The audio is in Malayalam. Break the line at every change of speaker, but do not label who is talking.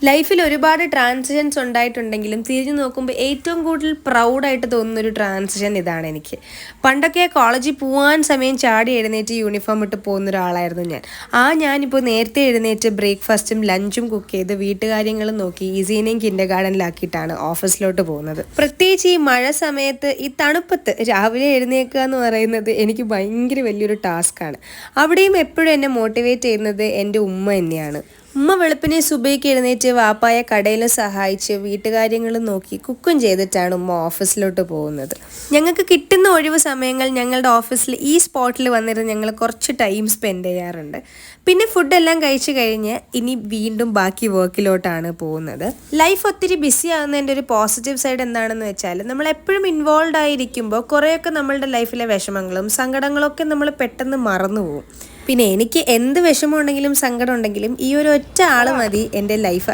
ലൈഫിൽ ഒരുപാട് ട്രാൻസിഷൻസ് ഉണ്ടായിട്ടുണ്ടെങ്കിലും തിരിഞ്ഞു നോക്കുമ്പോൾ ഏറ്റവും കൂടുതൽ പ്രൗഡായിട്ട് തോന്നുന്നൊരു ട്രാൻസിഷൻ ഇതാണ് എനിക്ക്. പണ്ടൊക്കെ കോളേജിൽ പോകാൻ സമയം ചാടി എഴുന്നേറ്റ് യൂണിഫോം ഇട്ട് പോകുന്ന ഒരാളായിരുന്നു ഞാൻ. ഞാനിപ്പോൾ നേരത്തെ എഴുന്നേറ്റ് ബ്രേക്ക്ഫാസ്റ്റും ലഞ്ചും കുക്ക് ചെയ്ത് വീട്ടുകാര്യങ്ങളും നോക്കി ഈസീനെയും കിൻഡർ ഗാർഡനിലാക്കിയിട്ടാണ് ഓഫീസിലോട്ട് പോകുന്നത്. പ്രത്യേകിച്ച് ഈ മഴ സമയത്ത് ഈ തണുപ്പത്ത് രാവിലെ എഴുന്നേൽക്കുക എന്ന് പറയുന്നത് എനിക്ക് ഭയങ്കര വലിയൊരു ടാസ്ക്കാണ്. അവിടെയും എപ്പോഴും എന്നെ മോട്ടിവേറ്റ് ചെയ്യുന്നത് എൻ്റെ ഉമ്മ തന്നെയാണ്. ഉമ്മ വെളുപ്പിനെ സുബൈക്ക് എഴുന്നേറ്റ് വാപ്പായെ കടയിൽ സഹായിച്ച് വീട്ടുകാര്യങ്ങളും നോക്കി കുക്കും ചെയ്തിട്ടാണ് ഉമ്മ ഓഫീസിലോട്ട് പോകുന്നത്. ഞങ്ങൾക്ക് കിട്ടുന്ന ഒഴിവ് സമയങ്ങൾ ഞങ്ങളുടെ ഓഫീസിൽ ഈ സ്പോട്ടിൽ വന്നിരുന്ന് ഞങ്ങൾ കുറച്ച് ടൈം സ്പെൻഡ് ചെയ്യാറുണ്ട്. പിന്നെ ഫുഡെല്ലാം കഴിച്ചു കഴിഞ്ഞ് ഇനി വീണ്ടും ബാക്കി വർക്കിലോട്ടാണ് പോകുന്നത്. ലൈഫ് ഒത്തിരി ബിസി ആകുന്നതിൻ്റെ ഒരു പോസിറ്റീവ് സൈഡ് എന്താണെന്ന് വെച്ചാൽ നമ്മൾ എപ്പോഴും ഇൻവോൾവ് ആയിരിക്കുമ്പോൾ കുറേയൊക്കെ നമ്മളുടെ ലൈഫിലെ വിഷമങ്ങളും സങ്കടങ്ങളൊക്കെ നമ്മൾ പെട്ടെന്ന് മറന്നു പോകും. പിന്നെ എനിക്ക് എന്ത് വിഷമമുണ്ടെങ്കിലും സങ്കടം ഉണ്ടെങ്കിലും ഈ ഒരു ഒറ്റ ആൾ മതി എൻ്റെ ലൈഫ്